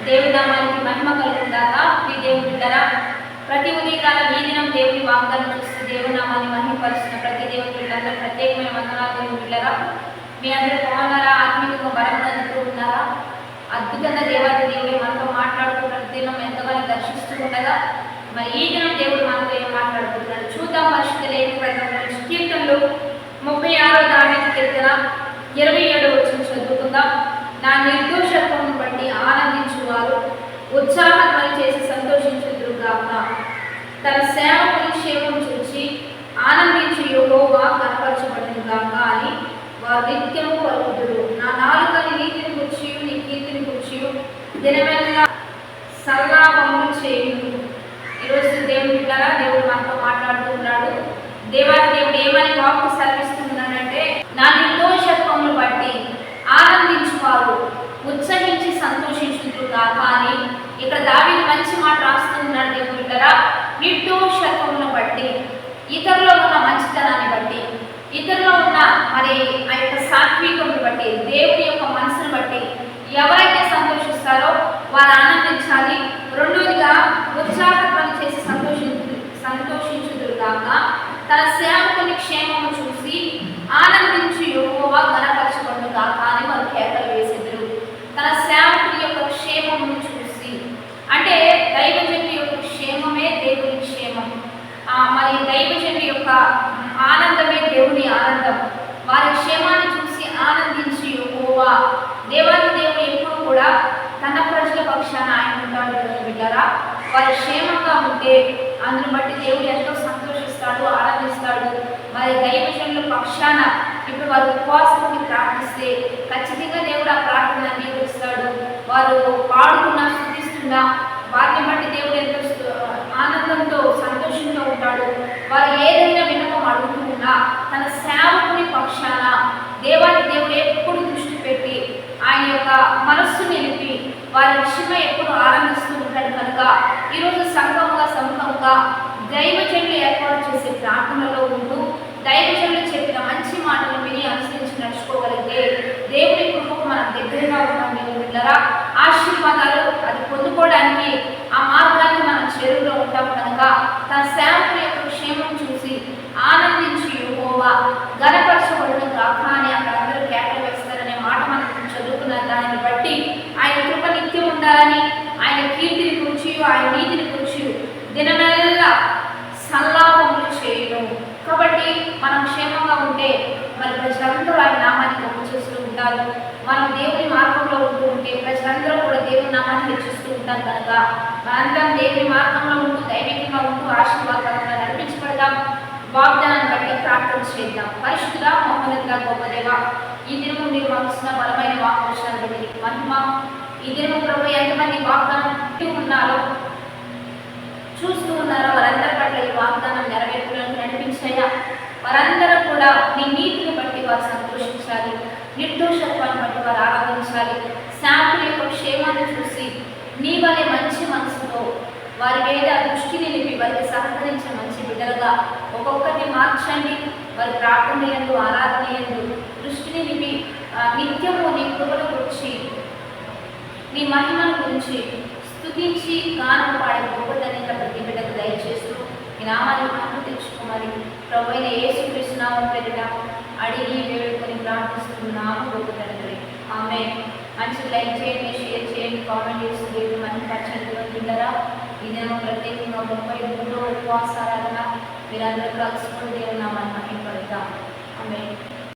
దేవుని నామానికి మహిమ కలుగుతుందాక. మీ దేవుని బిడ్డరా, ప్రతి ఉదయకాలం ఈ దినం దేవుని వాగ్దానం చూస్తూ దేవుని నామాన్ని మహిమపరుస్తున్న ప్రతి దేవుని బిడ్డలందరూ ప్రత్యేకమైన వందనాలు. దేవుని బిడ్డరా, మీ అందరూ బాగున్నారా? ఆత్మీయంగా బలం అందుకుంటున్నారా? అద్భుతంగా దేవాది దేవుడు మనతో మాట్లాడుతున్న దినం ఎంతగానో దర్శిస్తూ ఉండగా మరి ఈ దినం దేవుడు మనతో ఏం మాట్లాడుతున్నాడు చూద్దాం. పరిశుద్ధ లేఖన గ్రంథంలో కీర్తనలు 36వ కీర్తన 27వ వచనం చదువుకుందాం. నా నిర్దోషత్వమును బట్టి ఆనందించువారు ఉత్సాహధ్వని చేసి సంతోషించుదురుగాక. తన సేవకుని క్షేమం చూసి ఆనందించు యెహోవా కనపరచబడునుగాక అని వారు నిత్యము పలుకుదురు. నా నాలుకని నీతిని గుర్చి నీ కీర్తిని గుర్చి దినమెల్లా సల్లాపములు చేయును. ఈరోజు దేవుని బిడ్డరా, దేవుడు మనతో మాట్లాడుతూ ఉన్నాడు. దేవాది దేవుడు ఏమని వాక్కు సెలవిస్తున్నాడంటే, నా నిర్దోషత్వమును బట్టి ఆనందించువారు ఉత్సహించి సంతోషించుదురుగాక అని ఇక్కడ దావీదు మంచి మాట రాస్తున్నాడు. దేవుని బిడ్డరా, నిర్దోషత్వమును బట్టి, ఇతరులో ఉన్న మంచితనాన్ని బట్టి, ఇతరులో ఉన్న మరి ఆ యొక్క సాత్వికమును బట్టి, దేవుని యొక్క మనసును బట్టి ఎవరైతే సంతోషిస్తారో వారు ఆనందించాలి. రెండోదిగా ఉత్సాహధ్వని చేసి సంతోషించుదురుగాక. తన సేవకుని క్షేమము చూసి ఆనందించి యెహోవా ఘనపరచబడునుగాక అని వారు కేకలు వేసెదరు. తన సేవకుని యొక్క క్షేమమును చూసి అంటే దైవజనుడి యొక్క క్షేమమే దేవుని క్షేమం. మరి దైవజనుడి యొక్క ఆనందమే దేవుని ఆనందం. వారి క్షేమాన్ని చూసి ఆనందించి యెహోవా దేవాది దేవుడు ఎప్పుడు కూడా తన ప్రజల పక్షాన ఆయన ఉంటాడు. బిడ్డరా, వారి క్షేమంగా ఉంటే అందుని బట్టి దేవుడు ఎంతో సంతోషిస్తాడు, ఆనందిస్తాడు. మరి దైవజనుల పక్షాన ఇప్పుడు వారు ఉపవాసంకి ప్రార్థిస్తే ఖచ్చితంగా దేవుడు ఆ ప్రార్థన అంగీకరిస్తాడు. వారు పాడుతున్నా స్తుతిస్తున్నా వారిని బట్టి దేవుడు ఎంతో ఆనందంతో సంతోషంతో ఉంటాడు. వారు ఏదైనా వినపం అడుగుతున్నా తన సేవకుని పక్షాన దేవాది దేవుడు ఎప్పుడు దృష్టి పెట్టి ఆయన యొక్క మనస్సు నిలిపి వారి విషయమై ఎప్పుడు ఆనందిస్తూ ఉంటాడు. కనుక ఈరోజు సంఘముగా సముఖంగా దైవజనులు ఏర్పాటు చేసే ప్రార్థనలో ఉంటూ దైవజనులు చెప్పిన మంచి మాటలు విని అనుసరించి నడుచుకోగలిగితే దేవుని కృపకు మనం దగ్గరగా ఉంటాం. దేవుని బిడ్డరా, ఆశీర్వాదాలు అది పొందుకోవడానికి ఆ మార్గాన్ని మనం చెరువులో ఉంటాం. కనుక తన సేవకుల యొక్క క్షేమం చూసి ఆనందించి యెహోవా ఘనపరచబడునుగాక అని అక్కడ అందరూ కేకలు వేస్తారనే మాట మనం చదువుకున్న దానిని బట్టి ఆయన కృప నిత్యం ఉండాలని, ఆయన కీర్తిని కూర్చి ఆయన నీతిని కూర్చి దినమెల్లా సల్లాపములు చేయడం. కాబట్టి మనం క్షేమంగా ఉంటే మరి ప్రజలందరూ ఆయన నామాన్ని గొప్ప చేస్తూ ఉంటారు. మనం దేవుని మార్గంలో ఉంటూ ఉంటే ప్రజలందరూ కూడా దేవుని నామాన్ని హెచ్చిస్తూ ఉంటారు. కనుక మనందరం దేవుని మార్గంలో ఉంటూ దైవికంగా ఉంటూ ఆశీర్వాదంగా నడిపించబడదాం. వాగ్దానాన్ని బట్టి ప్రార్థన చేద్దాం. పరిశుద్ధుడా, మహోన్నతుడా, గొప్ప దేవా, ఈ దినము మీరు మాకున్న బలమైన వాగ్దానాన్ని బట్టి మహిమ. ఈ దినము ప్రభు ఎంతమంది వాగ్దానం ఉన్నారో చూస్తూ ఉన్నారో వారందరి పట్ల ఈ వాగ్దానం నెరవేర్పులను నడిపించాయా. వారందరూ కూడా నీ నీతిని బట్టి వారు సంతోషించాలి, నిర్దోషత్వాన్ని బట్టి వారు ఆరాధించాలి. శాంతుల యొక్క క్షేమాన్ని చూసి నీ వలె మంచి మనసుతో వారి మీద దృష్టి నిలిపి వారికి సహకరించిన మంచి బిడ్డలుగా ఒక్కొక్కరిని మార్చండి. వారి ప్రార్థన యందు ఆరాధన యందు దృష్టిని నిలిపి నిత్యము నీ కృపను గురించి నీ మహిమను గురించి స్తుతించి గానం పాడే గొప్పదని ప్రతి బిడ్డకు దయచేస్తూ ఈ నామాన్ని నాకు తెచ్చుకోమని ప్రభు అయిన యేసుక్రీస్తు నామం పేరిట అడిగి వేడుకొని ప్రార్థిస్తున్నాము. గొప్ప తండ్రి, ఆమె. మంచి లైక్ చేయండి, షేర్ చేయండి, కామెంట్ చేసి మంచి పరిచయం బిడ్డరా. ఈ దినం ప్రత్యేకంగా 33వ ఉపవాసారాధన మీరందరూ కలుసుకుని దేవుని నామాన్ని మహిమపడతాం. ఆమె.